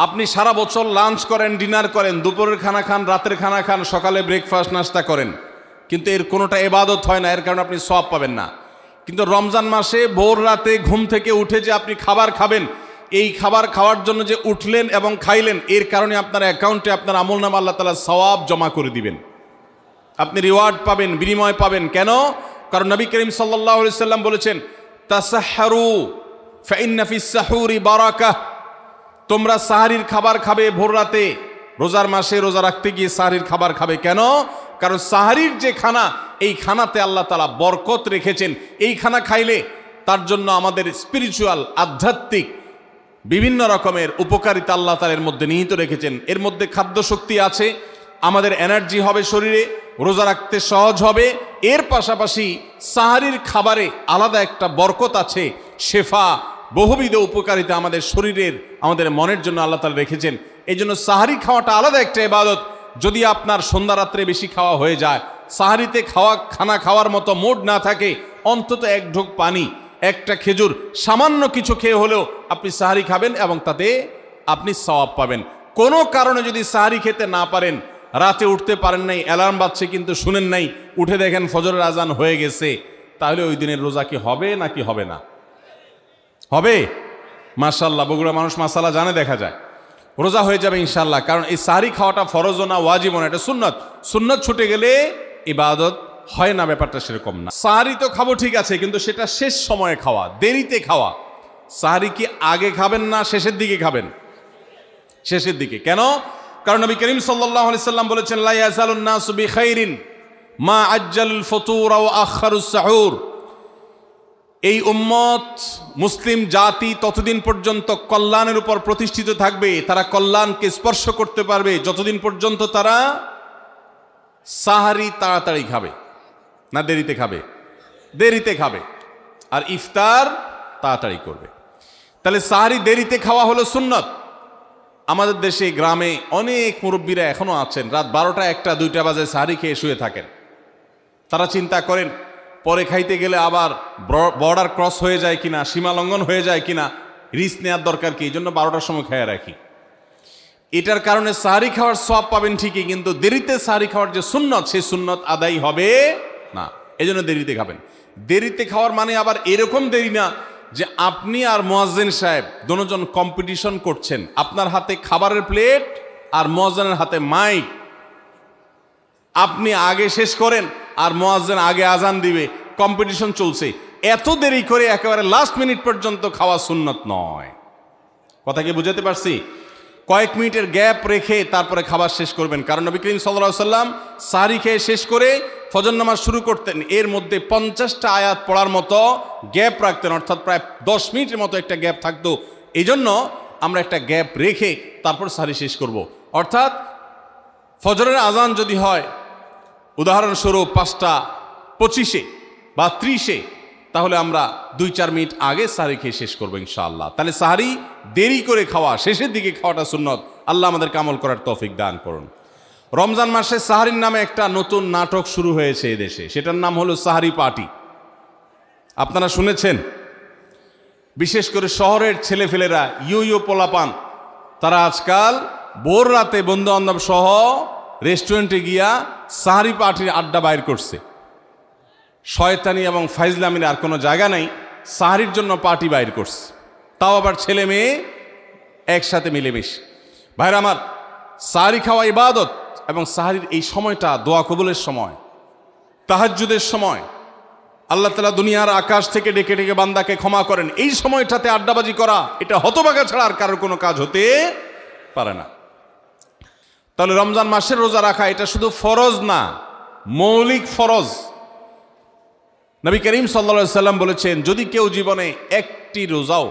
আপনি সারা বছর লাঞ্চ করেন, ডিনার করেন, দুপুরের খানা খান, রাতের খানা খান, সকালে ব্রেকফাস্ট নাস্তা করেন, কিন্তু এর কোনোটা ইবাদত হয় না, এর কারণে আপনি সওয়াব পাবেন না। কিন্তু রমজান মাসে ভোর রাতে ঘুম থেকে উঠে যে আপনি খাবার খাবেন, এই খাবার খাওয়ার জন্য যে উঠলেন এবং খাইলেন, এর কারণে আপনার অ্যাকাউন্টে আপনার আমলনামা আল্লাহ তাআলা সওয়াব জমা করে দিবেন, আপনি রিওয়ার্ড পাবেন, বিনিময় পাবেন। কেন? কারণ নবী করিম সাল্লাল্লাহু আলাইহি সাল্লাম বলেছেন, তাসাহহারু ফাইন্না ফিস সাহুরি বারাকাহ। তোমরা সাহারির খাবার খাবে ভোর রাতে, রোজার মাসে রোজা রাখতে গিয়ে সাহারির খাবার খাবে। কেন? কারণ সাহারির যে খানা, এই খানাতে আল্লাহ তাআলা বরকত রেখেছেন। এই খানা খাইলে তার জন্য আমাদের স্পিরিচুয়াল, আধ্যাত্মিক বিভিন্ন রকমের উপকারিতা আল্লাহ তাআলা এর মধ্যে নিহিত রেখেছেন। এর মধ্যে খাদ্য শক্তি আছে, আমাদের এনার্জি হবে শরীরে, রোজা রাখতে সহজ হবে। এর পাশাপাশি সাহারির খাবারে আলাদা একটা বরকত আছে, শেফা, বহুবিধ উপকারিতা আমাদের শরীরের, আমাদের মনের জন্য আল্লাহ তাআলা রেখেছেন। এই জন্য সাহারি খাওয়াটা আলাদা একটা ইবাদত। যদি আপনার সন্ধ্যা রাত্রে বেশি খাওয়া হয়ে যায়, সাহারিতে খানা খাওয়ার মতো মুড না থাকে, অন্তত এক ঢোক পানি, একটা খেজুর, সামান্য কিছু খেয়ে হলেও আপনি সাহারি খাবেন এবং তাতে আপনি সওয়াব পাবেন। কোনো কারণে যদি সাহারি খেতে না পারেন, রাতে উঠতে পারেন নাই, অ্যালার্ম বাজছে কিন্তু শুনেন নাই, উঠে দেখেন ফজরের আজান হয়ে গেছে, তাহলে ওই দিনের রোজা কি হবে নাকি হবে না? হবে। মাশাআল্লাহ, বগুড়া মানুষ মাসালা জানে, দেখা যায় রোজা হয়ে যাবে ইনশাআল্লাহ। কারণ এই সাহারি খাওয়াটা ফরজও না, ওয়াজিবও না, এটা সুন্নত। সুন্নত ছুটে গেলে ইবাদত হয় না, ব্যাপারটা সেরকম না। সাহারি তো খাবো ঠিক আছে, কিন্তু সেটা শেষ সময়ে খাওয়া, দেরিতে খাওয়া। সাহারি কি আগে খাবেন না শেষের দিকে খাবেন? শেষের দিকে। কেন? কারণ নবী করিম সাল্লাল্লাহু আলাইহি সাল্লাম বলেছেন, লা ইয়াজালুন নাসু বিখাইরিন মা আজ্জালুল ফুতুর ওয়া আখারুস সাহুর। এই উম্মত, মুসলিম জাতি ততদিন পর্যন্ত কল্যাণের উপর প্রতিষ্ঠিত থাকবে, তারা কল্যাণকে স্পর্শ করতে পারবে যতদিন পর্যন্ত তারা সাহারি তাড়াতাড়ি খাবে না দেরিতে খাবে? দেরিতে খাবে। আর ইফতার তাড়াতাড়ি করবে। তাহলে সাহারি দেরিতে খাওয়া হলো সুন্নত। আমাদের দেশে গ্রামে অনেক মুরব্বীরা এখনো আছেন, রাত 12টা, 1টা, 2টা বাজে সাহারি খেয়ে শুয়ে থাকেন। তারা চিন্তা করেন পরে খাইতে গেলে আবার বর্ডার ক্রস হয়ে যায় কিনা, সীমা লঙ্ঘন হয়ে যায় কিনা, রিস্ক নেওয়ার দরকার কি, এই জন্য 12টার সময় খেয়ে রাখি। এটার কারণে সাহারি খাওয়ার সওয়াব পাবেন ঠিকই, কিন্তু দেরিতে সাহারি খাওয়ার যে সুন্নত, সেই সুন্নত আদায় হবে না। এই জন্য দেরিতে খাবেন। দেরিতে খাওয়ার মানে আবার এরকম দেরি না যে আপনি আর মুয়াজ্জিন সাহেব দুজন কম্পিটিশন করছেন, আপনার হাতে খাবারের প্লেট আর মুয়াজ্জিনের হাতে মাইক, আপনি আগে শেষ করেন আর মুয়াজ্জিন আগে আজান দিবে, কম্পিটিশন চলছে। এত দেরি করে একেবারে লাস্ট মিনিট পর্যন্ত খাওয়া সুন্নত নয়। কথা কি বুঝাতে পারছি? কয়েক মিনিটের গ্যাপ রেখে তারপরে খাবার শেষ করবেন। কারণ নবী করিম সাল্লাল্লাহু আলাইহি সাল্লাম সাহারি খেয়ে শেষ করে ফজর নামাজ শুরু করতেন, এর মধ্যে 50টা আয়াত পড়ার মতো গ্যাপ রাখতেন, অর্থাৎ প্রায় 10 মিনিটের মতো একটা গ্যাপ থাকতো। এই জন্য আমরা একটা গ্যাপ রেখে তারপর সাহারি শেষ করব। অর্থাৎ ফজরের আজান যদি হয় উদাহরণস্বরূপ 5টা 25-এ বা 30-এ, তাহলে আমরা 2-4 মিনিট আগে সাহারি খেয়ে শেষ করবো ইনশাআল্লাহ। তাহলে সাহারি দেরি করে খাওয়া, শেষের দিকে খাওয়াটা সুন্নত। আল্লাহ আমাদেরকে আমল করার তৌফিক দান করুন। রমজান মাসে সাহারির নামে একটা নতুন নাটক শুরু হয়েছে এদেশে, সেটার নাম হলো সাহারি পার্টি। আপনারা শুনেছেন? বিশেষ করে শহরের ছেলেফেলেরা, ইউ পোলাপান, তারা আজকাল ভোর রাতে বন্ধু বান্ধব সহ রেস্টুরেন্টে গিয়া সাহারি পার্টির আড্ডা বাইর করছে। শয়তানি এবং ফাইজলামির আর কোনো জায়গা নাই, সাহারির জন্য পার্টি বাইর করছে, তাও আবার ছেলে মেয়ে একসাথে মিলেমিশে। ভাইরা আমার, সাহারি খাওয়া ইবাদত, এবং সাহারির এই সময়টা দোয়া কবুলের সময়, তাহাজ্জুদের সময়। আল্লাহ তাআলা দুনিয়ার আকাশ থেকে ডেকে ডেকে বান্দাকে ক্ষমা করেন। এই সময়টাতে আড্ডাবাজি করা, এটা হতভাগা ছাড়া আর কারোর কোনো কাজ হতে পারে না। তাহলে রমজান মাসের রোজা রাখা এটা শুধু ফরজ না, মৌলিক ফরজ। নবী করিম সাল্লাল্লাহু আলাইহি সাল্লাম বলেছেন, যদি কেউ জীবনে একটি রোজাও